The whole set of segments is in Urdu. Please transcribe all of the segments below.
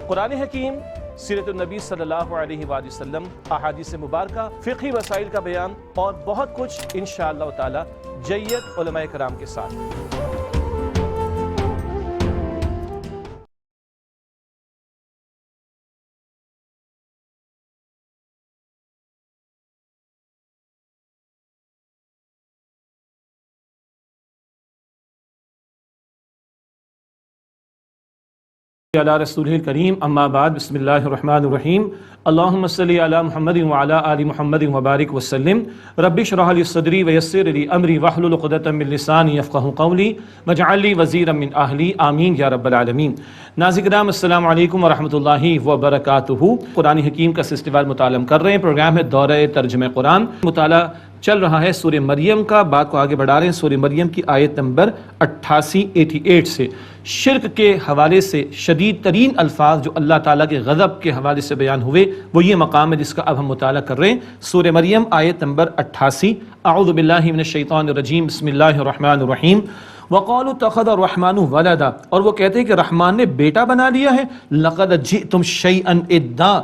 قرآن حکیم، سیرت النبی صلی اللہ علیہ وآلہ وسلم، احادیث مبارکہ، فقہی مسائل کا بیان اور بہت کچھ انشاءاللہ تعالی جید علماء کرام کے ساتھ۔ علی رسولہ الکریم، اما بعد، بسم اللہ الرحمن الرحیم، اللہم صلی علی محمد وعلی آل محمد وبارک وسلم۔ رب اشرح لی صدری ویسر لی امری واحلل عقدۃ من لسانی یفقہوا قولی واجعل لی وزیرا من اہلی، آمین یا رب العالمین۔ ناظرین کرام، السلام علیکم ورحمۃ اللہ وبرکاتہ۔ قرآن حکیم کا سلسلہ وار مطالعہ کر رہے ہیں، پروگرام ہے دورہ ترجمہ قرآن۔ مطالعہ چل رہا ہے سورہ مریم کا، بات کو آگے بڑھا رہے ہیں سورہ مریم کی آیت نمبر 88 سے۔ شرک کے حوالے سے شدید ترین الفاظ جو اللہ تعالیٰ کے غضب کے حوالے سے بیان ہوئے، وہ یہ مقام ہے جس کا اب ہم مطالعہ کر رہے ہیں۔ سورہ مریم آیت نمبر 88۔ اعوذ باللہ من الشیطان الرجیم، بسم اللہ الرحمن الرحیم۔ وَقَالُوا اتَّخَذَ الرَّحْمَنُ وَلَدًا، اور وہ کہتے ہیں کہ رحمان نے بیٹا بنا لیا ہے۔ لَقَدْ جِئْتُمْ شَيْئًا إِدًّا،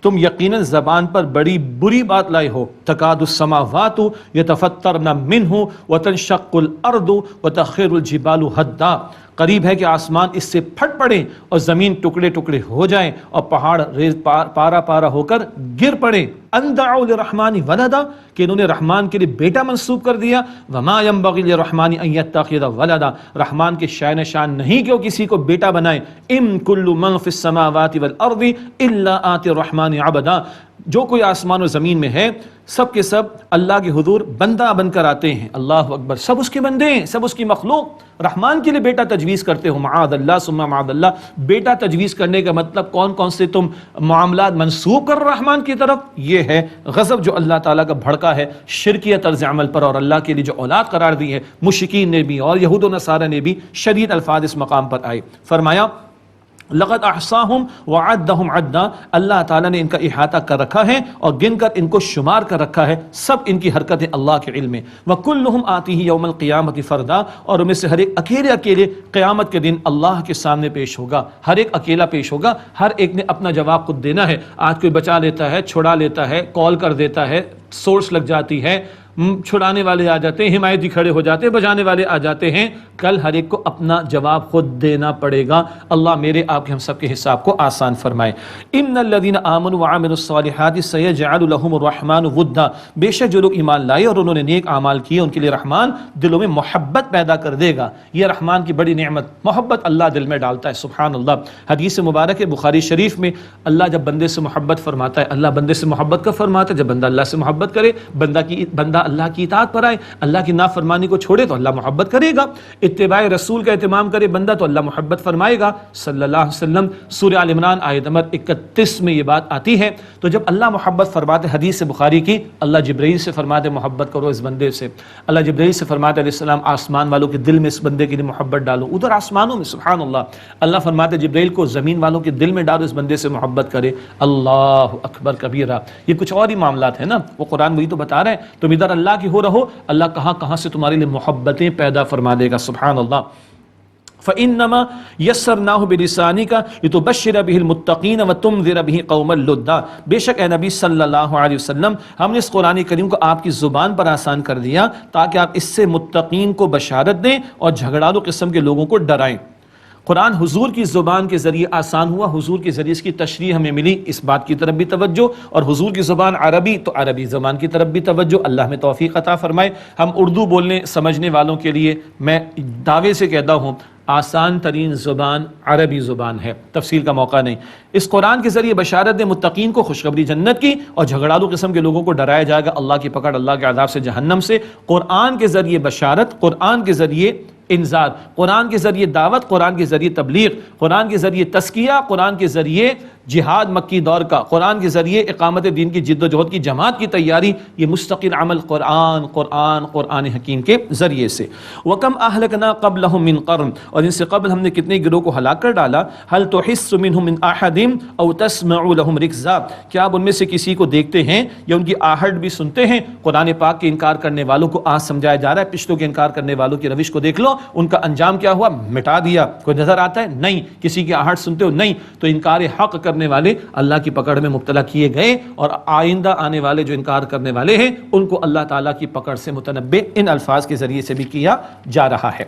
تم یقیناً زبان پر بڑی بری بات لائے ہو۔ تکاد السماوات یتفطرن منہ وتنشق الارض وتخر الجبال ہدا، قریب ہے کہ آسمان اس سے پھٹ پڑے اور زمین ٹکڑے ٹکڑے ہو جائیں اور پہاڑ پارا پارا ہو کر گر پڑے۔ ان دعوا للرحمن ولدا، کہ انہوں نے رحمان کے لیے بیٹا منسوب کر دیا۔ وما ينبغي للرحمن ان يتخذ ولدا، رحمان کے شأن شان نہیں کہ وہ کسی کو بیٹا بنائے۔ ان كل من في السماوات والارض الا آتي الرحمن عبدا، جو کوئی آسمان و زمین میں ہے سب کے سب اللہ کے حضور بندہ بن کر آتے ہیں۔ اللہ اکبر، سب اس کے بندے ہیں، سب اس کی مخلوق۔ رحمان کے لیے بیٹا تجویز کرتے ہو، معاذ اللہ ثم معاذ اللہ۔ بیٹا تجویز کرنے کا مطلب کون کون سے تم معاملات منسوب کر رحمان کی طرف، یہ ہے غضب جو اللہ تعالیٰ کا بھڑکا ہے شرکیہ طرز عمل پر، اور اللہ کے لیے جو اولاد قرار دی ہے مشرکین نے بھی اور یہود و نصارہ نے بھی شدید الفاظ اس مقام پر آئے۔ فرمایا لقد احصاہم وعدہم عدا، اللہ تعالیٰ نے ان کا احاطہ کر رکھا ہے اور گن کر ان کو شمار کر رکھا ہے، سب ان کی حرکتیں اللہ کے علم میں۔ وکلہم آتیہ یوم القیامۃ فردا، اور ان میں سے ہر ایک اکیلے اکیلے قیامت کے دن اللہ کے سامنے پیش ہوگا، ہر ایک اکیلا پیش ہوگا، ہر ایک نے اپنا جواب خود دینا ہے۔ آج کوئی بچا لیتا ہے، چھڑا لیتا ہے، کال کر دیتا ہے، سورس لگ جاتی ہے، چھڑانے والے آ جاتے ہیں، حمایتی کھڑے ہو جاتے ہیں، بجانے والے آ جاتے ہیں۔ کل ہر ایک کو اپنا جواب خود دینا پڑے گا۔ اللہ میرے آپ کے ہم سب کے حساب کو آسان فرمائے۔ ان الذين آمنوا وعملوا الصالحات سيجعل لهم الرحمن ودا، بے شک جو لوگ ایمان لائے اور انہوں نے نیک اعمال کیے ان کے لیے رحمان دلوں میں محبت پیدا کر دے گا۔ یہ رحمان کی بڑی نعمت، محبت اللہ دل میں ڈالتا ہے، سبحان اللہ۔ حدیث مبارک ہے بخاری شریف میں، اللہ جب بندے سے محبت فرماتا ہے، اللہ بندے سے محبت کا فرماتا ہے جب بندہ اللہ سے محبت کرے، بندہ اللہ کی اطاعت پر آئے، اللہ کی نافرمانی کو چھوڑے تو اللہ محبت کرے گا، اتباع رسول کا اہتمام کرے بندہ تو اللہ محبت فرمائے گا صلی اللہ علیہ وسلم۔ سورہ آل عمران آیت نمبر 31 میں یہ بات آتی ہے۔ تو جب اللہ محبت فرماتے، حدیث بخاری کی، اللہ جبرائیل سے فرماتے محبت کرو اس بندے سے، اللہ جبرائیل سے فرماتے علیہ السلام آسمان والوں کے دل میں اس بندے کے لیے محبت ڈالو، ادھر آسمانوں میں، سبحان اللہ۔ اللہ فرماتے جبرائیل کو زمین والوں کے دل میں ڈالو، اس بندے سے محبت کرے، اللہ اکبر کبیرہ۔ یہ کچھ اور ہی معاملات ہیں نا، وہ قرآن وہی تو بتا رہے ہیں، تم ادھر اللہ کی ہو رہو، اللہ کہاں کہاں سے تمہارے لیے محبتیں پیدا فرما دے گا، سبحان اللہ۔ فَإِنَّمَا يَسَّرْنَاهُ بِلِسَانِكَ لِتُبَشِّرَ بِهِ الْمُتَّقِينَ وَتُنذِرَ بِهِ قَوْمًا لُدًّا، بے شک اے نبی صلی اللہ علیہ وسلم، ہم نے اس قرآن کریم کو آپ کی زبان پر آسان کر دیا تاکہ آپ اس سے متقین کو بشارت دیں اور جھگڑالو قسم کے لوگوں کو ڈرائیں۔ قرآن حضور کی زبان کے ذریعے آسان ہوا، حضور کے ذریعے اس کی تشریح ہمیں ملی، اس بات کی طرف بھی توجہ، اور حضور کی زبان عربی تو عربی زبان کی طرف بھی توجہ، اللہ ہمیں توفیق عطا فرمائے۔ ہم اردو بولنے سمجھنے والوں کے لیے میں دعوے سے کہتا ہوں آسان ترین زبان عربی زبان ہے، تفصیل کا موقع نہیں۔ اس قرآن کے ذریعے بشارت دے متقین کو خوشخبری جنت کی، اور جھگڑالو قسم کے لوگوں کو ڈرایا جائے گا اللہ کی پکڑ، اللہ کے عذاب سے، جہنم سے۔ قرآن کے ذریعے بشارت، قرآن کے ذریعے انذار، قرآن کے ذریعے دعوت، قرآن کے ذریعے تبلیغ، قرآن کے ذریعے تزکیہ، قرآن کے ذریعے جہاد مکی دور کا، قرآن کے ذریعے اقامت دین کی جد و جہد کی جماعت کی تیاری، یہ مستقل عمل قرآن حکیم کے ذریعے سے۔ وَكَمْ أَهْلَكْنَا قَبْلَهُمْ مِنْ قَرْنٍ، اور ان سے قبل ہم نے کتنے گروہ کو ہلاک کر ڈالا۔ هَلْ تُحِسُّ مِنْهُمْ مِنْ أَحَدٍ أَوْ تَسْمَعُ لَهُمْ رِكْزًا، کیا آپ ان میں سے کسی کو دیکھتے ہیں یا ان کی آہٹ بھی سنتے ہیں؟ قرآن پاک کے انکار کرنے والوں کو آج سمجھایا جا رہا ہے، پچھلوں کے انکار کرنے والوں کی روش کو دیکھ لو، ان کا انجام کیا ہوا، مٹا دیا۔ کوئی نظر آتا ہے؟ نہیں۔ کسی کی آہٹ سنتے ہو؟ نہیں۔ تو انکار حق کرنے والے اللہ کی پکڑ میں مبتلا کیے گئے، اور آئندہ آنے والے جو انکار کرنے والے ہیں ان کو اللہ تعالیٰ کی پکڑ سے متنبع ان الفاظ کے ذریعے سے بھی کیا جا رہا ہے۔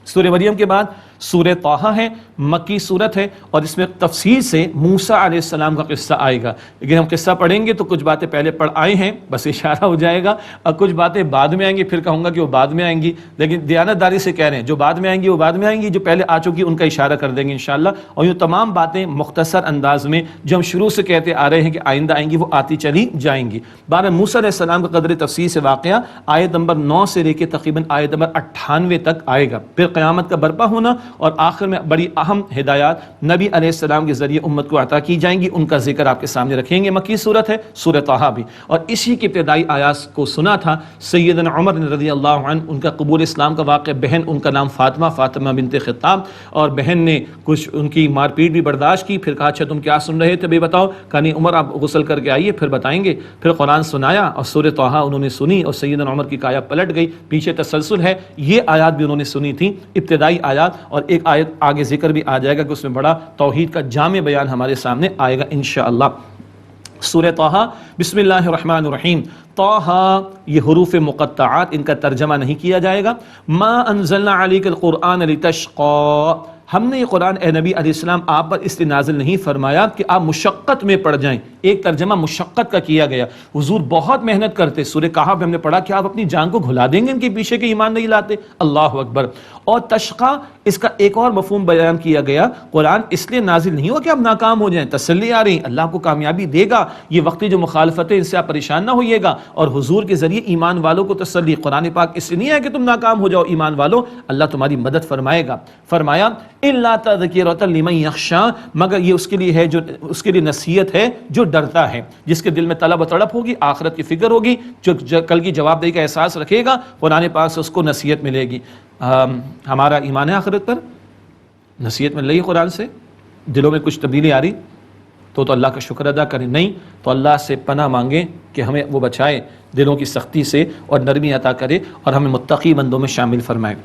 سورہ مریم کے بعد سورہ طٰہٰ ہے، مکی صورت ہے، اور اس میں تفصیل سے موسیٰ علیہ السلام کا قصہ آئے گا، لیکن ہم قصہ پڑھیں گے تو کچھ باتیں پہلے پڑھ آئے ہیں، بس اشارہ ہو جائے گا، اور کچھ باتیں بعد میں آئیں گی، پھر کہوں گا کہ وہ بعد میں آئیں گی، لیکن دیانتداری سے کہہ رہے ہیں جو بعد میں آئیں گی وہ بعد میں آئیں گی، جو پہلے آ چکی ان کا اشارہ کر دیں گے انشاءاللہ۔ اور یہ تمام باتیں مختصر انداز میں جو ہم شروع سے کہتے آ رہے ہیں کہ آئندہ آئیں گی، وہ آتی چلی جائیں گی۔ بارہ موسیٰ علیہ السلام کا قدر تفصیل سے واقعہ آیت نمبر 9 سے لے کے تقریباً آیت نمبر 98 تک آئے گا، پھر قیامت کا برپا ہونا، اور آخر میں بڑی اہم ہدایات نبی علیہ السلام کے ذریعے امت کو عطا کی جائیں گی، ان کا ذکر آپ کے سامنے رکھیں گے۔ مکی صورت ہے سورہ طٰہٰ بھی، اور اسی کی ابتدائی آیات کو سنا تھا سیدنا عمر رضی اللہ عنہ، ان کا قبول اسلام کا واقعہ، بہن ان کا نام فاطمہ بنت خطاب، اور بہن نے کچھ ان کی مار پیٹ بھی برداشت کی، پھر کہا اچھا تم کیا سن رہے تھے بھی بتاؤ، کہا نہیں عمر آپ غسل کر کے آئیے پھر بتائیں گے، پھر قرآن سنایا اور سورہ طٰہٰ انہوں نے سنی، اور سیدنا عمر کی کایا پلٹ گئی، پیچھے تسلسل ہے، یہ آیات بھی انہوں نے سنی تھی، ابتدائی آیات، اور ایک آیت آگے ذکر بھی آ جائے گا کہ اس میں بڑا توحید کا جامع بیان ہمارے سامنے آئے گا انشاءاللہ۔ سورہ طٰہٰ، بسم اللہ الرحمن الرحیم۔ طٰہٰ یہ حروف مقطعات، ان کا ترجمہ نہیں کیا جائے گا۔ ما انزلنا علیک القرآن لتشقی، ہم نے یہ قرآن اے نبی علیہ السلام آپ پر اس لیے نازل نہیں فرمایا کہ آپ مشقت میں پڑ جائیں، ایک ترجمہ مشقت کا کیا گیا، حضور بہت محنت کرتے، سورہ کہف ہم نے پڑھا کہ آپ اپنی جان کو گھلا دیں گے ان کے پیچھے کہ ایمان نہیں لاتے، اللہ اکبر۔ اور تشقی، اس کا ایک اور مفہوم بیان کیا گیا، قرآن اس لیے نازل نہیں ہوا کہ آپ ناکام ہو جائیں، تسلی آ رہی، اللہ کو کامیابی دے گا، یہ وقتی جو مخالفتیں ان سے آپ پریشان نہ ہوئیے گا، اور حضور کے ذریعے ایمان والوں کو تسلی، قرآن پاک اس لیے نہیں ہے کہ تم ناکام ہو جاؤ ایمان والوں، اللہ تمہاری مدد فرمائے گا۔ فرمایا الا تذکرۃ لمن یخشی، مگر یہ اس کے لیے ہے جو اس کے لیے نصیحت ہے جو ڈرتا ہے، جس کے دل میں طلب و تڑپ ہوگی، آخرت کی فکر ہوگی، جو کل کی جواب دہی کا احساس رکھے گا، قرآن پاک سے اس کو نصیحت ملے گی۔ ہمارا ایمان ہے آخرت پر، نصیحت مل رہی ہے قرآن سے، دلوں میں کچھ تبدیلی آ رہی تو اللہ کا شکر ادا کریں، نہیں تو اللہ سے پناہ مانگیں کہ ہمیں وہ بچائے دلوں کی سختی سے اور نرمی عطا کرے، اور ہمیں متقی بندوں میں شامل فرمائے۔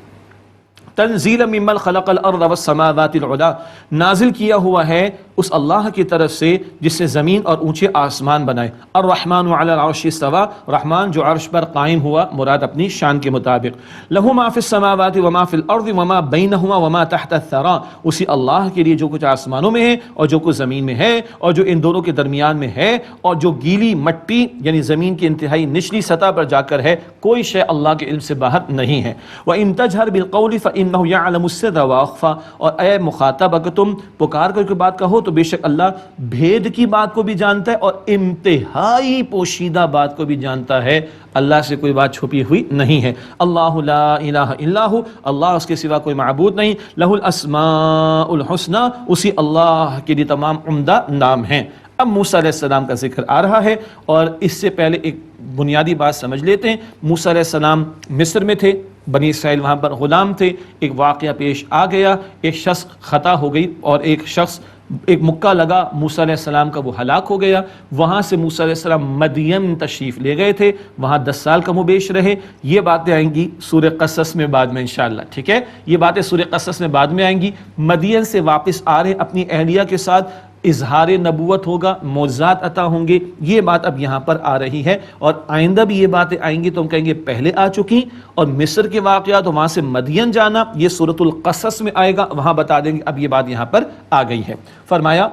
تنزیل ممن خلق الارض والسماوات العلی، نازل کیا ہوا ہے اس اللہ کی طرف سے جس نے زمین اور اونچے آسمان بنائے۔ الرحمن علی العرش استوى، رحمان جو عرش پر قائم ہوا، مراد اپنی شان کے مطابق۔ لہ ما فی السماوات وما فی الارض وما بینہما وما تحت الثری، اسی اللہ کے لیے جو کچھ آسمانوں میں ہے اور جو کچھ زمین میں ہے اور جو ان دونوں کے درمیان میں ہے، اور جو گیلی مٹی یعنی زمین کی انتہائی نچلی سطح پر جا کر ہے، کوئی شے اللہ کے علم سے باہر نہیں ہے۔ وَإِن تَجْهَرْ بِالْقَوْلِ فَإِنَّهُ يَعْلَمُ السِّرَّ وَأَخْفَى، اور اے مخاطب اگر تم پکار کر کے بات کہو تو بے شک اللہ بھید کی بات کو بھی جانتا ہے اور انتہائی پوشیدہ بات کو بھی جانتا ہے، اللہ سے کوئی بات چھپی ہوئی نہیں ہے۔ اللہ لا الہ الا ہو، اللہ اس کے سوا کوئی معبود نہیں، لہ الاسماء الحسنی، اسی اللہ کے لیے تمام عمدہ نام ہیں۔ اب موسیٰ علیہ السلام کا ذکر آ رہا ہے، اور اس سے پہلے ایک بنیادی بات سمجھ لیتے ہیں۔ موسیٰ علیہ السلام مصر میں تھے، بنی اسرائیل وہاں پر غلام تھے، ایک واقعہ پیش آ گیا، ایک شخص خطا ہو گئی اور ایک مکہ لگا، موسیٰ علیہ السلام کا وہ ہلاک ہو گیا۔ وہاں سے موسیٰ علیہ السلام مدین تشریف لے گئے تھے، وہاں 10 سال کم و بیش رہے۔ یہ باتیں آئیں گی سورہ قصص میں بعد میں انشاءاللہ، ٹھیک ہے، یہ باتیں سورہ قصص میں بعد میں آئیں گی۔ مدین سے واپس آ رہے اپنی اہلیہ کے ساتھ، اظہار نبوت ہوگا، معجزات عطا ہوں گے، یہ بات اب یہاں پر آ رہی ہے، اور آئندہ بھی یہ باتیں آئیں گی تو ہم کہیں گے پہلے آ چکی، اور مصر کے واقعات وہاں سے مدین جانا یہ سورۃ القصص میں آئے گا، وہاں بتا دیں گے، اب یہ بات یہاں پر آ گئی ہے۔ فرمایا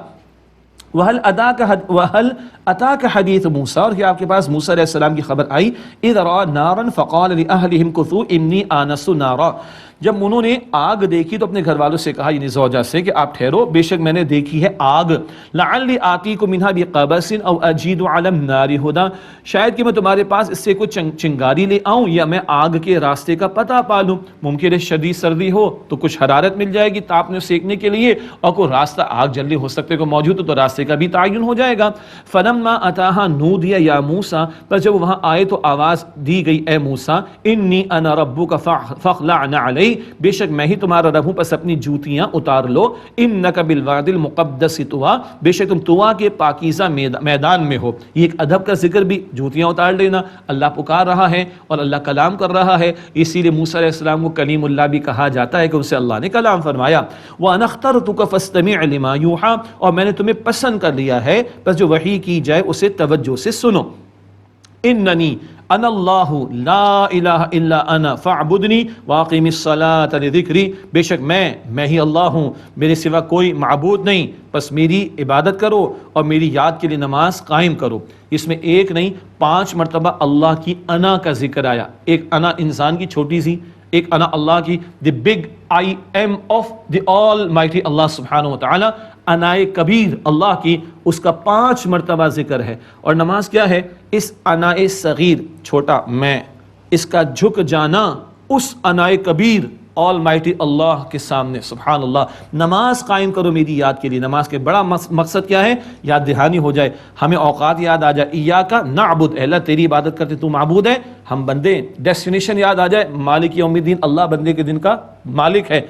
وَهَلْ أَتَاكَ حَدِيثُ مُوسَىٰ، اور کیا آپ کے پاس موسیٰ علیہ السلام کی خبر آئی، إِذْ رَأَىٰ نَارًا فَقَالَ لِأَهْلِهِمْ كُثُوا إِنِّي آنَسْتُ نَارًا، جب انہوں نے آگ دیکھی تو اپنے گھر والوں سے کہا، یعنی زوجہ سے، کہ آپ ٹھہرو، بے شک میں نے دیکھی ہے آگ، لعلی آتیکم منھا بقبس او اجید علی النار ھدی، شاید کہ میں تمہارے پاس اس سے کچھ چنگاری لے آؤں یا میں آگ کے راستے کا پتہ پالوں، ممکن ہے شدید سردی ہو تو کچھ حرارت مل جائے گی تاپنے سیکنے کے لیے، اور کوئی راستہ آگ جلدی ہو سکتے کو موجود ہو تو راستے کا بھی تعین ہو جائے گا۔ فلما اتاھا نودی یا موسیٰ، پس جب وہاں آئے تو آواز دی گئی، اے موسیٰ، انی انا ربک فاخلع نعلی، بے شک میں ہی تمہارا رب ہوں، پس اپنی جوتیاں اتار لو، انک بالوادی المقدس طویٰ، بے شک تم طویٰ کے پاکیزہ میدان میں ہو۔ یہ ایک ادب کا ذکر بھی، جوتیاں اتار لینا، اللہ پکار رہا ہے اور اللہ کلام کر رہا ہے، اسی لیے موسیٰ علیہ السلام کو کلیم اللہ بھی کہا جاتا ہے کہ اسے اللہ نے کلام فرمایا۔ وَأَنَا اخْتَرْتُكَ فَاسْتَمِعْ لِمَا يُوحَىٰ، اور میں نے تمہیں پسند کر لیا ہے، بس جو وحی کی جائے اسے توجہ سے سنو۔ اننی انا اللہ لا الہ الا انا فاعبدنی واقم الصلاۃ لذکری، بے شک میں ہی اللہ ہوں، میرے سوا کوئی معبود نہیں، بس میری عبادت کرو اور میری یاد کے لیے نماز قائم کرو۔ اس میں ایک نہیں 5 مرتبہ اللہ کی انا کا ذکر آیا، ایک انا انسان کی چھوٹی سی، ایک انا اللہ کی، the big I am of the almighty Allah سبحانہ وتعالی، انائے کبیر اللہ کی، اس کا 5 مرتبہ ذکر ہے۔ اور نماز کیا ہے؟ اس انائے صغیر چھوٹا میں، اس کا جھک جانا اس انائے کبیر آل مائٹی اللہ کے سامنے، سبحان اللہ۔ نماز قائم کرو میری یاد کے لیے، نماز کے بڑا مقصد کیا ہے؟ یاد دہانی ہو جائے، ہمیں اوقات یاد آ جائے، ایاک نعبد، اے اللہ تیری عبادت کرتے تو معبود ہے، ہم بندے، ڈیسٹینیشن یاد آ جائے، مالک یوم الدین، اللہ بندے کے دن کا مالک ہے،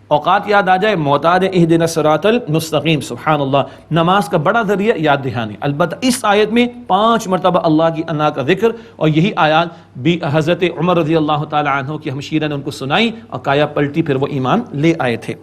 اوقات یاد آ جائے، معتاد اہدنا الصراط المستقیم، سبحان اللہ۔ نماز کا بڑا ذریعہ یاد دہانی، البتہ اس آیت میں 5 مرتبہ اللہ کی انا کا ذکر، اور یہی آیات بھی حضرت عمر رضی اللہ تعالی عنہ کی ہمشیرہ نے ان کو سنائی اور کایا پلٹی، پھر وہ ایمان لے آئے تھے۔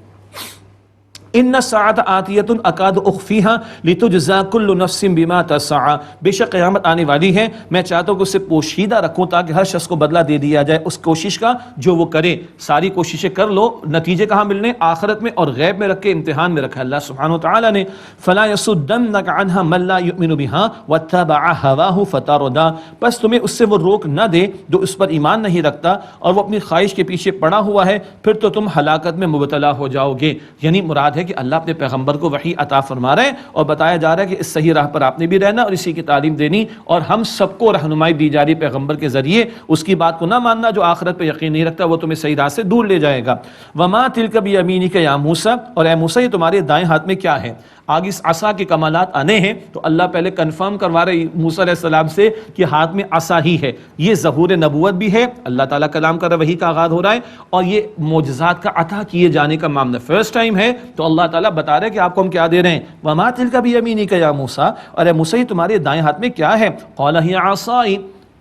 ان الساعۃ آتیۃ اکاد اخفیھا لتجزا کل نفس بما تسعی، بے شک قیامت آنے والی ہے، میں چاہتا ہوں کہ اسے پوشیدہ رکھوں تاکہ ہر شخص کو بدلہ دے دیا جائے اس کوشش کا جو وہ کرے۔ ساری کوششیں کر لو، نتیجے کہاں ملنے؟ آخرت میں اور غیب میں رکھ کے امتحان میں رکھا اللہ سبحانہ وتعالی نے۔ فلا یصدنک عنہا من لا یؤمن بہا واتبع ہواہ فتردی، بس تمہیں اس سے وہ روک نہ دے جو اس پر ایمان نہیں رکھتا اور وہ اپنی خواہش کے پیچھے پڑا ہوا ہے، پھر تو تم ہلاکت میں مبتلا ہو جاؤ گے۔ یعنی مراد ہے کہ اللہ اپنے پیغمبر کو وحی عطا فرما رہے ہیں اور بتایا جا رہا ہے کہ اس صحیح راہ پر آپ نے بھی رہنا اور اسی کی تعلیم دینی، اور ہم سب کو رہنمائی دی جا رہی پیغمبر کے ذریعے، اس کی بات کو نہ ماننا، جو آخرت پہ یقین نہیں رکھتا وہ تمہیں صحیح راہ سے دور لے جائے گا۔ وما تلک بیمینک یا موسیٰ، اور اے موسیٰ یہ تمہارے دائیں ہاتھ میں کیا ہے؟ آگے اس عصا کے کمالات آنے ہیں تو اللہ پہلے کنفرم کروا رہے موسیٰ علیہ السلام سے کہ ہاتھ میں عصا ہی ہے، یہ ظہور نبوت بھی ہے، اللہ تعالیٰ کلام کر رہا ہے، وحی کا آغاز ہو رہا ہے، اور یہ معجزات کا عطا کیے جانے کا معاملہ فرسٹ ٹائم ہے، تو اللہ تعالیٰ بتا رہے ہیں کہ آپ کو ہم کیا دے رہے ہیں۔ وما تلک بیمینک یا موسیٰ، اور اے موسیٰ تمہارے دائیں ہاتھ میں کیا ہے؟ قال ہی عصائی،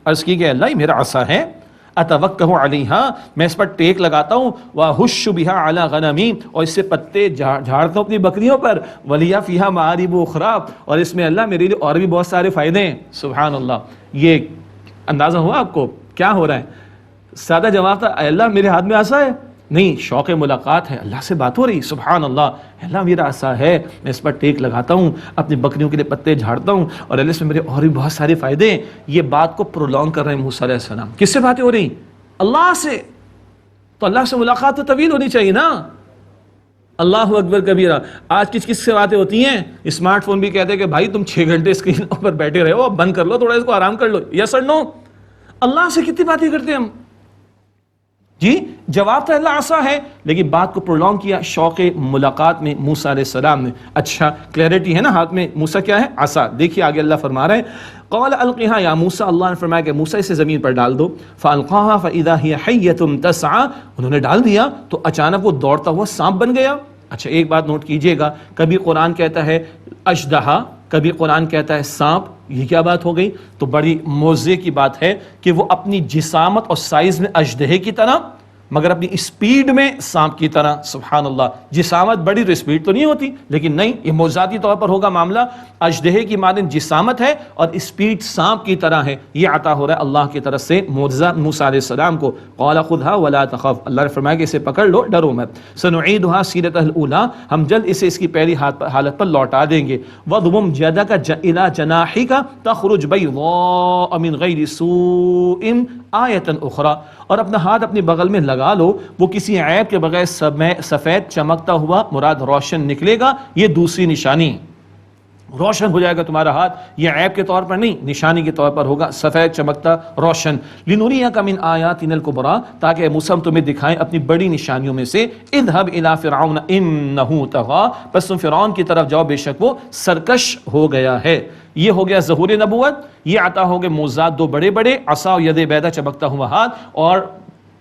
عرض کی کہ اللہ یہ میرا عصا ہے، اتوکہ علیہا، میں اس پر ٹیک لگاتا ہوں، وہش بہا علی غنمی، اور اس سے پتے جھاڑتا ہوں اپنی بکریوں پر، ولی فیہا معارب اخری، اور اس میں اللہ میرے لیے اور بھی بہت سارے فائدے ہیں، سبحان اللہ۔ یہ اندازہ ہوا آپ کو کیا ہو رہا ہے؟ سادہ جواب تھا، اے اللہ میرے ہاتھ میں عصا ہے؟ نہیں، شوق ملاقات ہے، اللہ سے بات ہو رہی، سبحان اللہ، اللہ میرا عصا ہے، میں اس پر ٹیک لگاتا ہوں، اپنی بکریوں کے لیے پتے جھاڑتا ہوں، اور اللہ اس میں میرے اور بھی بہت سارے فائدے ہیں۔ یہ بات کو پرولونگ کر رہے ہیں موسیٰ علیہ السلام۔ کس سے باتیں ہو رہی؟ اللہ سے، تو اللہ سے ملاقات تو طویل ہونی چاہیے نا۔ اللہ اکبر کبیرہ۔ آج کس سے باتیں ہوتی ہیں؟ اسمارٹ فون بھی کہتے ہیں کہ بھائی تم 6 گھنٹے اسکرین پر بیٹھے رہے ہو، بند کر لو تھوڑا، اس کو آرام کر لو، یس اور نو؟ اللہ سے کتنی باتیں کرتے ہیں ہم؟ جی جواب تو اللہ عصا ہے، لیکن بات کو پرولونگ کیا شوق ملاقات میں موسیٰ علیہ السلام نے۔ اچھا کلیئرٹی ہے نا، ہاتھ میں موسیٰ کیا ہے؟ عصا۔ دیکھیے آگے اللہ فرما رہے ہیں، قال القیہا یا موسیٰ، اللہ نے فرمایا کہ موسیٰ اسے زمین پر ڈال دو، فالقاہا فاذا ہی حیۃ تسعی، انہوں نے ڈال دیا تو اچانک وہ دوڑتا ہوا سانپ بن گیا۔ اچھا ایک بات نوٹ کیجئے گا، کبھی قرآن کہتا ہے اژدہا، کبھی قرآن کہتا ہے سانپ، یہ کیا بات ہو گئی؟ تو بڑی موزے کی بات ہے کہ وہ اپنی جسامت اور سائز میں اژدہے کی طرح مگر اپنی اسپیڈ میں سانپ کی طرح، سبحان اللہ۔ جسامت بڑی تو اسپیڈ تو نہیں ہوتی، لیکن نہیں، یہ موضوعاتی طور پر ہوگا معاملہ، اژدہے کی مانند جسامت ہے اور اسپیڈ سانپ کی طرح ہے۔ یہ عطا ہو رہا ہے اللہ کی طرف سے معجزہ موسیٰ علیہ السلام کو۔ قال خذھا ولا تخف، اللہ نے فرمایا کہ اسے پکڑ لو، ڈرو مت۔ سنعیدھا سیرتھا الاولی، ہم جلد اسے اس کی پہلی حالت پر لوٹا دیں گے۔ وضمم یدک الی جناحک تخرج بیضاء من غیر سوء آیتن اخری، اور اپنا ہاتھ اپنی بغل میں لگا لو، وہ کسی عیب کے بغیر سفید چمکتا ہوا مراد روشن نکلے گا، یہ دوسری نشانی، روشن ہو جائے گا تمہارا ہاتھ، یہ عیب کے طور پر نہیں، نشانی کے طور پر ہوگا، سفید چمکتا روشن۔ لِنُرِيَكَ مِنْ آیَاتِنَا الْكُبْرَى، تاکہ اے موسیٰ ہم تمہیں دکھائیں اپنی بڑی نشانیوں میں سے۔ اذهب الى فرعون انه طغى، پس تم فرعون کی طرف جاؤ، بے شک وہ سرکش ہو گیا ہے۔ یہ ہو گیا ظہور نبوت، یہ عطا ہو گئے موضوعات دو بڑے بڑے، عصا و ید بیضا چمکتا ہوا ہاتھ، اور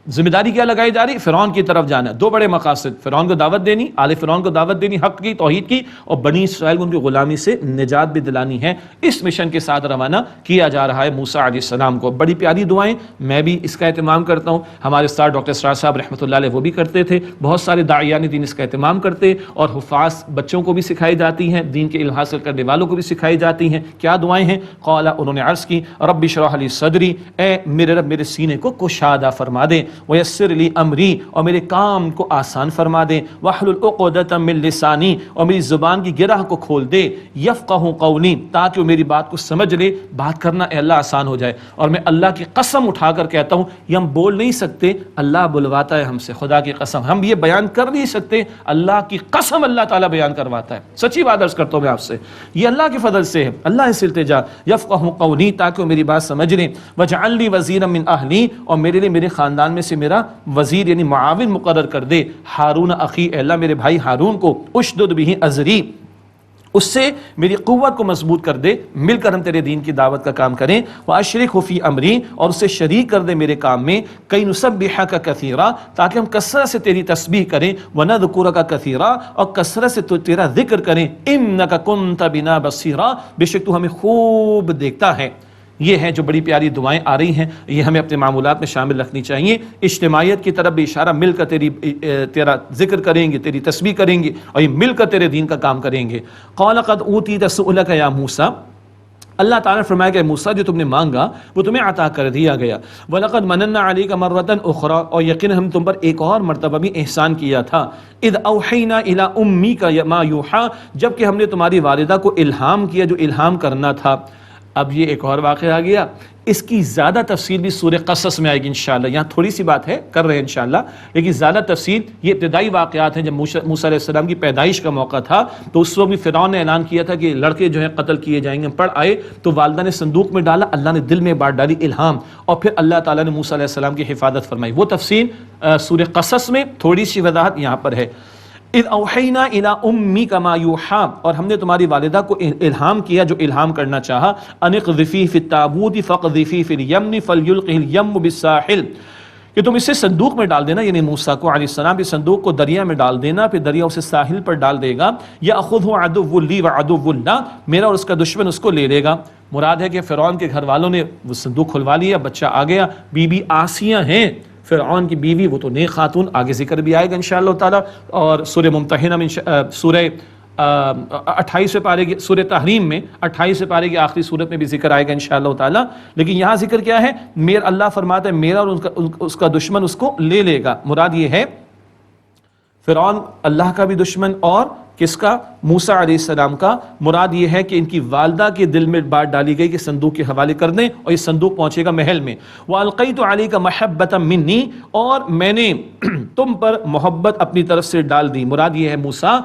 ذمہ داری کیا لگائی جا رہی؟ فرعون کی طرف جانا، دو بڑے مقاصد، فرعون کو دعوت دینی، آل فرعون کو دعوت دینی حق کی، توحید کی، اور بنی اسرائیل کو ان کی غلامی سے نجات بھی دلانی ہے۔ اس مشن کے ساتھ روانہ کیا جا رہا ہے موسیٰ علیہ السلام کو۔ بڑی پیاری دعائیں، میں بھی اس کا اہتمام کرتا ہوں، ہمارے استاد ڈاکٹر اسرار صاحب رحمۃ اللہ علیہ وہ بھی کرتے تھے، بہت سارے داعیان دین اس کا اہتمام کرتے، اور حفاظ بچوں کو بھی سکھائی جاتی ہیں، دین کے علم حاصل کرنے والوں کو بھی سکھائی جاتی ہیں۔ کیا دعائیں ہیں؟ قال، انہوں نے عرض کی، رب اشرح لی صدری، اے میرے رب میرے سینے کو کشادہ فرما دے، ویسر لی امری، اور میرے کام کو آسان فرما دے، واحلل عقدۃ من لسانی، اور میری زبان کی گرہ کو کھول دے، یفقہوا قولی، تاکہ وہ میری بات کو سمجھ لے، بات کرنا اے اللہ آسان ہو جائے۔ اور میں اللہ کی قسم اٹھا کر کہتا ہوں، یہ ہم بول نہیں سکتے، اللہ بلواتا ہے ہم سے، خدا کی قسم ہم یہ بیان کر نہیں سکتے، اللہ کی قسم اللہ تعالیٰ بیان کرواتا ہے۔ سچی بات عرض کرتا ہوں میں آپ سے، یہ اللہ کے فضل سے ہے، اللہ سے التجا، یفقہوا قولی، تاکہ وہ میری بات سمجھ لیں، واجعل لی وزیرا من اہلی، اور میرے لیے میرے خاندان میں سے میرا وزیر یعنی معاون مقرر کر دے، ہارون اخی، اے اللہ میرے بھائی ہارون کو، اشدد بہ ازری، اس سے میری قوت کو مضبوط کر دے، مل کر ہم تیرے دین کی دعوت کا کام کریں، واشرکہ فی امری، اور اسے شریک کر دے میرے کام میں، کئی نسبحک کثیرا، تاکہ ہم کثرت سے تیری تسبیح کریں، ونذکرک کثیرا، اور کثرت سے تو تیرا ذکر کریں، انک کنت بنا بصیرا، بے شک تو ہمیں خوب دیکھتا ہے۔ یہ ہیں جو بڑی پیاری دعائیں آ رہی ہیں، یہ ہمیں اپنے معمولات میں شامل رکھنی چاہیے۔ اجتماعیت کی طرف بھی اشارہ، مل کر تیرا ذکر کریں گے، تیری تسبیح کریں گے، اور یہ مل کر تیرے دین کا کام کریں گے۔ قال قد اوتیت سؤلک یا موسیٰ، اللہ تعالیٰ نے فرمایا کہ موسیٰ جو تم نے مانگا وہ تمہیں عطا کر دیا گیا۔ وَلَقَدْ مَنَنَّا عَلَيْكَ مَرَّةً أُخْرَى، اور یقیناً ہم تم پر ایک اور مرتبہ بھی احسان کیا تھا۔ اِذْ أَوْحَيْنَا إِلَىٰ أُمِّكَ مَا يُوحَىٰ، جبکہ ہم نے تمہاری والدہ کو الہام کیا جو الہام کرنا تھا۔ اب یہ ایک اور واقعہ آ گیا، اس کی زیادہ تفصیل بھی سورہ قصص میں آئے گی انشاءاللہ، یہاں تھوڑی سی بات ہے کر رہے ہیں انشاءاللہ، لیکن زیادہ تفصیل یہ ابتدائی واقعات ہیں۔ جب موسیٰ علیہ السلام کی پیدائش کا موقع تھا تو اس وقت بھی فرعون نے اعلان کیا تھا کہ لڑکے جو ہیں قتل کیے جائیں گے، پڑھ آئے تو والدہ نے صندوق میں ڈالا، اللہ نے دل میں بات ڈالی الہام، اور پھر اللہ تعالیٰ نے موسیٰ علیہ السلام کی حفاظت فرمائی۔ وہ تفصیل سورہ قصص میں، تھوڑی سی وضاحت یہاں پر ہے۔ اذ اوحینا الی امک ما یوحی، اور ہم نے تمہاری والدہ کو الہام کیا جو الہام کرنا چاہا، ان اقذفی فی التابوت فاقذفی فی الیم فلیلقہ الیم بالساحل، کہ تم اسے صندوق میں ڈال دینا، یعنی موسیٰ کو علیہ السلام اس صندوق کو دریا میں ڈال دینا، پھر دریا اسے ساحل پر ڈال دے گا، یاخذہ عدو لی وعدو لنا، میرا اور اس کا دشمن اس کو لے لے گا۔ مراد ہے کہ فرعون کے گھر والوں نے وہ صندوق کھلوا لیا، بچہ آ گیا، بی بی آسیہ ہیں فرعون کی بیوی، وہ تو نیک خاتون، آگے ذکر بھی آئے گا انشاءاللہ تعالی، اور سورہ ممتحنہ میں سورہ 28 پارے کی سورہ تحریم میں 28 پارے کی آخری صورت میں بھی ذکر آئے گا انشاءاللہ تعالی، لیکن یہاں ذکر کیا ہے؟ میرا اللہ فرماتا ہے میرا اور اس کا دشمن اس کو لے لے گا۔ مراد یہ ہے فرعون اللہ کا بھی دشمن، اور کس کا؟ موسیٰ علیہ السلام کا۔ مراد یہ ہے کہ ان کی والدہ کے دل میں بات ڈالی گئی کہ صندوق کے حوالے کر دیں، اور یہ صندوق پہنچے گا محل میں۔ وَأَلْقَيْتُ عَلَيْكَ مَحَبَّةً مِّنِّي، اور میں نے تم پر محبت اپنی طرف سے ڈال دی۔ مراد یہ ہے موسیٰ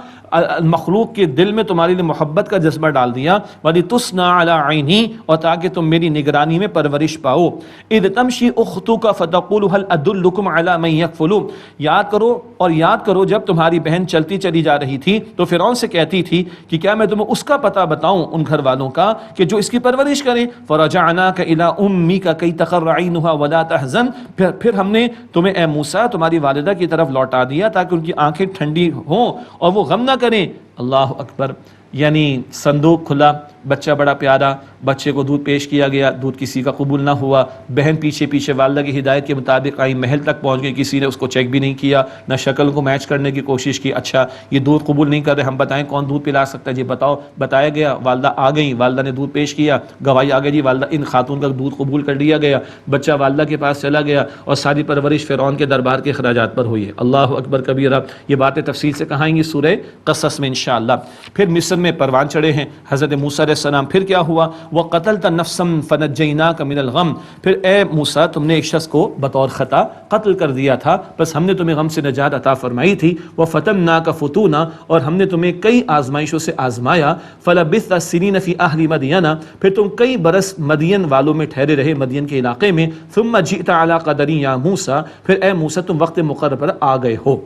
مخلوق کے دل میں تمہارے لیے محبت کا جذبہ ڈال دیا۔ وَلِتُصْنَعَ عَلَىٰ عَيْنِي، اور تاکہ تم میری نگرانی میں پرورش پاؤ۔ اِذْ تَمْشِي أُخْتُكَ فَتَقُولُ هَلْ أَدُلُّكُمْ عَلَىٰ مَن يَكْفُلُ، یاد کرو جب تمہاری بہن چلتی چلی جا رہی تھی تو فرعون سے کہتی تھی کہ کیا میں تمہیں اس کا پتہ بتاؤں ان گھر والوں کا کہ جو اس کی پرورش کریں۔ فَرَجَعْنَاكَ إِلَىٰ أُمِّكَ كَيْ تَقَرَّ عَيْنُهَا وَلَا تَحْزَنْ، پھر ہم نے تمہیں اے موسیٰ تمہاری والدہ کی طرف لوٹا دیا تاکہ ان کی آنکھیں ٹھنڈی ہوں اور وہ غم نہ کریں۔ اللہ اکبر، یعنی صندوق کھلا، بچہ بڑا پیارا، بچے کو دودھ پیش کیا گیا، دودھ کسی کا قبول نہ ہوا، بہن پیچھے پیچھے والدہ کی ہدایت کے مطابق آئی، محل تک پہنچ گئی، کسی نے اس کو چیک بھی نہیں کیا، نہ شکل کو میچ کرنے کی کوشش کی، اچھا یہ دودھ قبول نہیں کر رہے، ہم بتائیں کون دودھ پلا سکتا ہے جی بتاؤ، بتایا گیا، والدہ آ گئی، والدہ نے دودھ پیش کیا، گواہی آ گئی جی والدہ ان خاتون کا دودھ قبول کر لیا گیا، بچہ والدہ کے پاس چلا گیا، اور ساری پرورش فرعون کے دربار کے اخراجات پر ہوئی ہے۔ اللہ اکبر کبیرہ، یہ باتیں تفصیل سے کہاں آئیں گی سورہ قصص میں انشاءاللہ۔ پھر مصر میں پروان چڑھے ہیں، حضرت موسیٰ علیہ علیہ السلام پھر کیا ہوا؟ وَقَتَلْتَ نَفْسًا فَنَجَّيْنَاكَ مِنَ الْغَمِّ، پھر اے موسیٰ تم نے ایک شخص کو بطور خطا قتل کر دیا تھا، بس ہم نے تمہیں غم سے نجات عطا فرمائی تھی۔ وَفَتَنَّاكَ فُتُونًا، اور ہم نے تمہیں کئی آزمائشوں سے آزمایا۔ فَلَبِثْتَ سِنِينَ فِي أَهْلِ مَدْيَنَ، پھر تم کئی برس مدین والوں میں ٹھہرے رہے، مدین کے علاقے میں۔ ثُمَّ جِئْتَ عَلَىٰ قَدَرٍ يَا موسیٰ، پھر اے موسیٰ تم وقت مقرر پر آ گئے ہو۔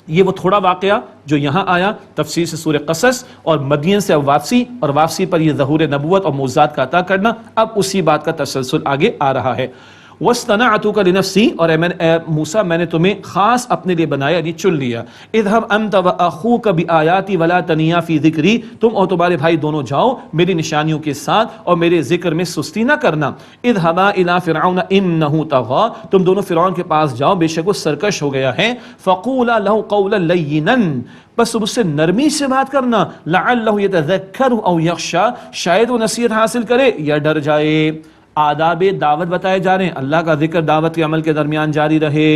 یہ وہ تھوڑا واقعہ جو یہاں آیا تفسیر سے سورہ قصص، اور مدین سے اب واپسی، اور واپسی پر یہ ظہور نبوت اور معجزات کا عطا کرنا، اب اسی بات کا تسلسل آگے آ رہا ہے۔ وَاصْطَنَعْتُكَ لِنَفْسِي، اور اے موسیٰ میں نے تمہیں خاص اپنے لیے بنایا، یعنی چن لیا۔ اذهب أنت وأخوك بآياتي ولا تنيا في ذكري، تم اور تمہارے بھائی دونوں جاؤ میری نشانیوں کے ساتھ اور میرے ذکر میں سستی نہ کرنا۔ اذهبا إلى فرعون إنه طغى، تم دونوں فرعون کے پاس جاؤ بے شک وہ سرکش ہو گیا ہے۔ فقولا له قولا لينا، بس تم اس سے نرمی سے بات کرنا۔ لعله يتذكر أو يخشى، شاید وہ نصیحت حاصل کرے یا ڈر جائے۔ آداب دعوت بتائے جا رہے ہیں، اللہ کا ذکر دعوت کے عمل کے درمیان جاری رہے،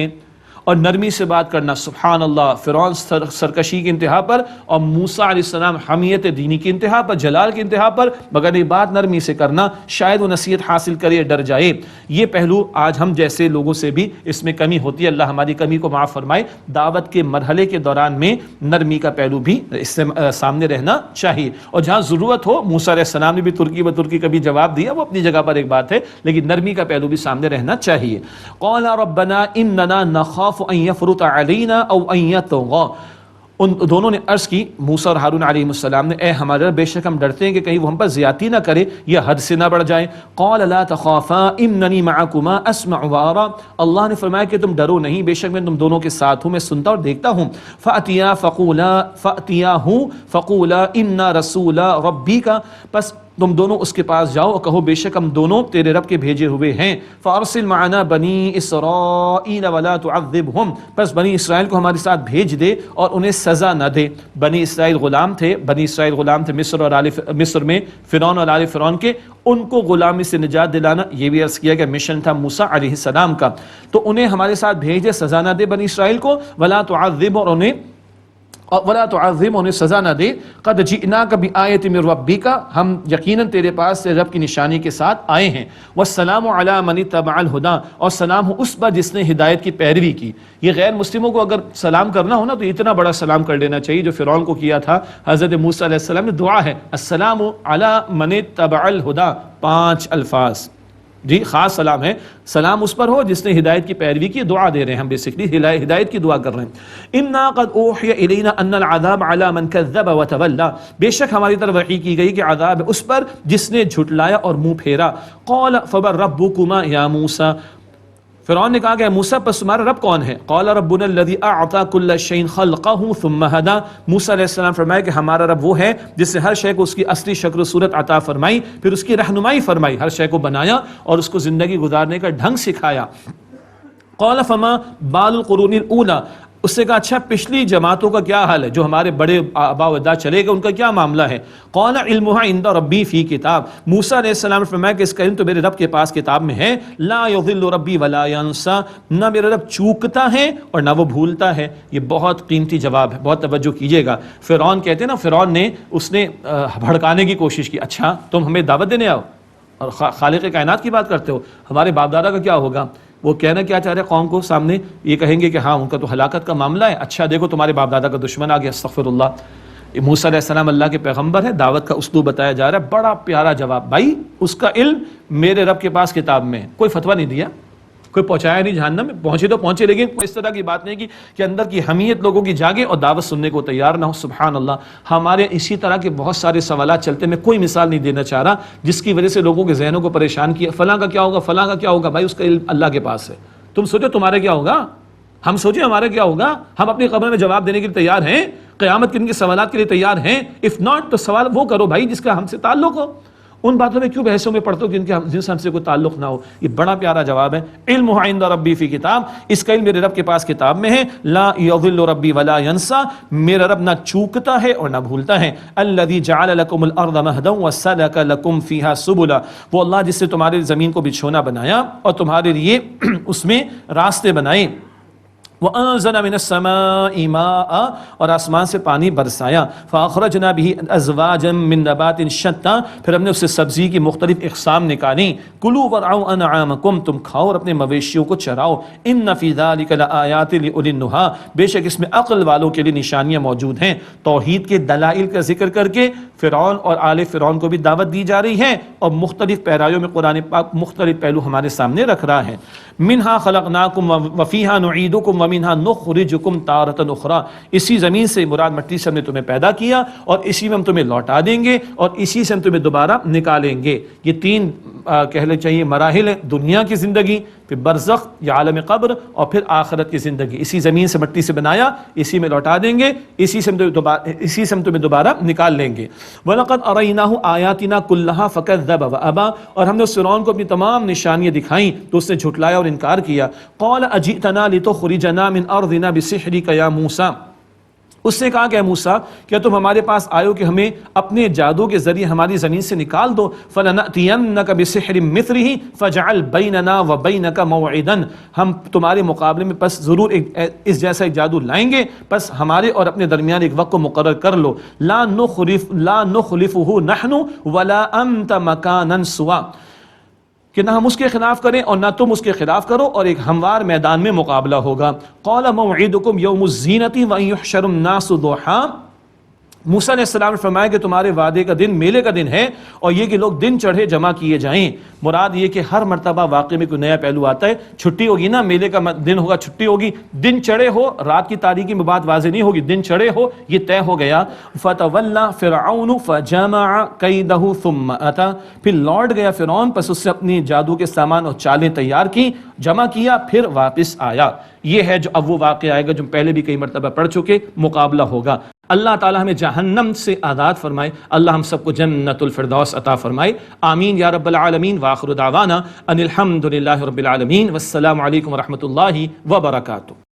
اور نرمی سے بات کرنا۔ سبحان اللہ، فرعون سرکشی کی انتہا پر اور موسیٰ علیہ السلام حمیت دینی کی انتہا پر، جلال کی انتہا پر، مگر یہ بات نرمی سے کرنا، شاید وہ نصیحت حاصل کرے، ڈر جائے۔ یہ پہلو آج ہم جیسے لوگوں سے بھی اس میں کمی ہوتی ہے، اللہ ہماری کمی کو معاف فرمائے۔ دعوت کے مرحلے کے دوران میں نرمی کا پہلو بھی اس سے سامنے رہنا چاہیے، اور جہاں ضرورت ہو، موسیٰ علیہ السلام نے بھی ترکی بترکی کبھی جواب دیا، وہ اپنی جگہ پر ایک بات ہے، لیکن نرمی کا پہلو بھی سامنے رہنا چاہیے۔ قال ربنا اننا نخاف ان يفرط علينا او ان يطغى، ان دونوں نے عرض کی، موسیٰ اور ہارون علیہ السلام نے، اے ہمارے رب بے شک ہم ڈرتے ہیں کہ کہیں وہ ہم پر زیادتی نہ کرے یا حد سے نہ بڑھ جائے۔ قال لا تخافا انني معكما اسمع وارى، اللہ نے فرمایا کہ تم ڈرو نہیں، بے شک میں تم دونوں کے ساتھ ہوں، میں سنتا اور دیکھتا ہوں۔ فاتیاہ فقولا انا رسول ربک، پس تم دونوں اس کے پاس جاؤ اور کہو بے شک ہم دونوں تیرے رب کے بھیجے ہوئے ہیں۔ فارسل معنا بنی اسرائیل ولا تعذبهم، پس بنی اسرائیل کو ہمارے ساتھ بھیج دے اور انہیں سزا نہ دے۔ بنی اسرائیل غلام تھے، مصر میں فرعون اور آل فرعون کے، ان کو غلامی سے نجات دلانا، یہ بھی عرض کیا کہ مشن تھا موسیٰ علیہ السلام کا، تو انہیں ہمارے ساتھ بھیج دے، سزا نہ دے بنی اسرائیل کو، ولا تعذب، اور انہیں سزا نہ دے۔ قد جئناک بآیۃ من ربک، ہم یقیناً تیرے پاس سے رب کی نشانی کے ساتھ آئے ہیں۔ والسلام علی من اتبع الہدی، اور سلام ہو اس پر جس نے ہدایت کی پیروی کی۔ یہ غیر مسلموں کو اگر سلام کرنا ہو نا تو اتنا بڑا سلام کر لینا چاہیے جو فرعون کو کیا تھا حضرت موسیٰ علیہ السلام نے۔ دعا ہے السلام علی من اتبع الہدی، 5 الفاظ، جی خاص سلام ہے، سلام اس پر ہو جس نے ہدایت کی پیروی کی۔ دعا دے رہے ہیں ہم، بیسکلی ہدایت کی دعا کر رہے ہیں۔ انا قد اوحی الینا ان العذاب علی من کذب وتولی، بے شک ہماری طرف وحی کی گئی کہ عذاب اس پر جس نے جھٹلایا اور منہ پھیرا۔ قال فمن ربکما یا موسیٰ، فرعون نے کہا کہ موسیٰ پس تمہارا رب کون ہے؟ قال ربنا الذی اعطى كل شيء خلقه ثم هدى، موسیٰ علیہ السلام فرمایا کہ ہمارا رب وہ ہے جس نے ہر شے کو اس کی اصلی شکل و صورت عطا فرمائی، پھر اس کی رہنمائی فرمائی، ہر شے کو بنایا اور اس کو زندگی گزارنے کا ڈھنگ سکھایا۔ قال فما بال القرون الاولى، اس سے کہا اچھا پچھلی جماعتوں کا کیا حال ہے جو ہمارے بڑے آبا و اجداد چلے گئے، ان کا کیا معاملہ ہے؟ قال علمها عند ربی فی کتاب، موسیٰ علیہ السلام نے فرمایا کہ اس کا علم تو میرے رب کے پاس کتاب میں ہے۔ لا یضل ربی ولا ینسى، نہ میرا رب چوکتا ہے اور نہ وہ بھولتا ہے۔ یہ بہت قیمتی جواب ہے، بہت توجہ کیجیے گا۔ فرعون کہتے ہیں نا، فرعون نے اس نے بھڑکانے کی کوشش کی، اچھا تم ہمیں دعوت دینے آؤ اور خالق کائنات کی بات کرتے ہو، ہمارے باپ دادا کا کیا ہوگا؟ وہ کہنا کیا چاہ رہے قوم کو سامنے، یہ کہیں گے کہ ہاں ان کا تو ہلاکت کا معاملہ ہے، اچھا دیکھو تمہارے باپ دادا کا دشمن آ گیا، استغفر اللہ۔ موسیٰ علیہ السلام اللہ کے پیغمبر ہے، دعوت کا اسلوب بتایا جا رہا ہے، بڑا پیارا جواب، بھائی اس کا علم میرے رب کے پاس کتاب میں ہے، کوئی فتویٰ نہیں دیا، کوئی پہنچایا نہیں جہنم میں، پہنچے تو پہنچے، لیکن اس طرح کی بات نہیں کی کہ اندر کی حمیت لوگوں کی جاگے اور دعوت سننے کو تیار نہ ہو۔ سبحان اللہ، ہمارے اسی طرح کے بہت سارے سوالات چلتے، میں کوئی مثال نہیں دینا چاہ رہا جس کی وجہ سے لوگوں کے ذہنوں کو پریشان کیا، فلاں کا کیا ہوگا، فلاں کا کیا ہوگا، بھائی اس کا علم اللہ کے پاس ہے، تم سوچو تمہارا کیا ہوگا، ہم سوچیں ہمارا کیا ہوگا، ہم اپنی قبر میں جواب دینے کے لیے تیار ہیں، قیامت کے ان کے سوالات کے لیے تیار ہیں، اف ناٹ تو سوال وہ کرو بھائی جس کا ہم سے تعلق ہو، ان باتوں میں کیوں بحثوں میں پڑھتے ہو جن سے ہم سے کوئی تعلق نہ ہو۔ یہ بڑا پیارا جواب ہے، علم عند ربی فی کتاب، اس کا علم میرے رب کے پاس کتاب میں ہے۔ لا یضل ربی ولا ینسى، میرا رب نہ چوکتا ہے اور نہ بھولتا ہے۔ الذی جعل لکم الارض مہدا وسلک لکم فیہا سبلا، وہ اللہ جس نے تمہاری زمین کو بچھونا بنایا اور تمہارے لیے اس میں راستے بنائے۔ وَأَنزَلَ مِنَ السَّمَاءِ مَاءً اور آسمان سے پانی برسایا فَأَخْرَجْنَا بِهِ أَزْوَاجًا مِّن نَبَاتٍ شَتَّىٰ پھر ہم نے اس سے سبزی کی مختلف اقسام نکالی کُلُوا وَارْعَوْا أَنْعَامَكُمْ تم کھاؤ اور اپنے مویشیوں کو چراؤ إِنَّ فِي ذَلِكَ لَآيَاتٍ لِأُولِي النُّهَىٰ بے شک اس میں عقل والوں کے لیے نشانیاں موجود ہیں۔ توحید کے دلائل کا ذکر کر کے فرعون اور آل فرعون کو بھی دعوت دی جا رہی ہے اور مختلف پیرایوں میں قرآن پاک مختلف پہلو ہمارے سامنے رکھ رہا ہے۔ منہا خلقناکم وفیہا نعیدکم ومنہا نخرجکم تارۃ اخری، اسی زمین سے مراد مٹی سے ہم نے تمہیں پیدا کیا اور اسی میں ہم تمہیں لوٹا دیں گے اور اسی سے ہم تمہیں دوبارہ نکالیں گے۔ یہ تین کہنے چاہیے مراحل ہیں، دنیا کی زندگی، پھر برزخ یا عالم قبر اور پھر آخرت کی زندگی۔ اسی زمین سے مٹی سے بنایا، اسی میں لوٹا دیں گے، اسی سے ہم تمہیں دوبارہ نکال لیں گے۔ وَلَقَدْ أَرَيْنَاهُ آيَاتِنَا كُلَّهَا فَكَذَّبَ وَأَبَىٰ اور ہم نے اس فرعون کو اپنی تمام نشانیاں دکھائیں تو اس نے جھٹلایا اور انکار کیا۔ قَالَ أَجِئْتَنَا لِتُخْرِجَنَا مِنْ أَرْضِنَا بِسِحْرِكَ يَا مُوسَىٰ، اس نے کہا کہ اے موسیٰ کیا تم ہمارے پاس آئے ہو کہ ہمیں اپنے جادو کے ذریعے ہماری زمین سے نکال دو؟ فَلَنَأْتِيَنَّكَ بِسِحْرٍ مِّثْلِهِ فَاجْعَلْ بَيْنَنَا وَبَيْنَكَ مَوْعِدًا، ہم تمہارے مقابلے میں پس ضرور اس جیسا ایک جادو لائیں گے، پس ہمارے اور اپنے درمیان ایک وقت کو مقرر کر لو۔ لا نخلفه نحن ولا انت مکانا سوا، کہ نہ ہم اس کے خلاف کریں اور نہ تم اس کے خلاف کرو اور ایک ہموار میدان میں مقابلہ ہوگا۔ قال موعدکم یوم الزینۃ وان یحشر الناس ضحیٰ، موسیٰ علیہ السلام نے فرمایا کہ تمہارے وعدے کا دن میلے کا دن ہے اور یہ کہ لوگ دن چڑھے جمع کیے جائیں۔ مراد یہ کہ ہر مرتبہ واقعے میں کوئی نیا پہلو آتا ہے، چھٹی ہوگی نا، میلے کا دن ہوگا، چھٹی ہوگی، دن چڑھے ہو، رات کی تاریکی میں بات واضح نہیں ہوگی، دن چڑھے ہو، یہ طے ہو گیا۔ فتولی فرعون فجمع کیدہ ثم اتی، پھر لوٹ گیا فرعون، پس اس سے اپنی جادو کے سامان اور چالیں تیار کی، جمع کیا، پھر واپس آیا۔ یہ ہے جو اب وہ واقعہ آئے گا جو پہلے بھی کئی مرتبہ پڑھ چکے، مقابلہ ہوگا۔ اللہ تعالی ہمیں جہنم سے آزاد فرمائے، اللہ ہم سب کو جنت الفردوس عطا فرمائے، آمین یا رب العالمین۔ وآخر دعوانا ان الحمد للہ رب العالمین، والسلام علیکم ورحمۃ اللہ وبرکاتہ۔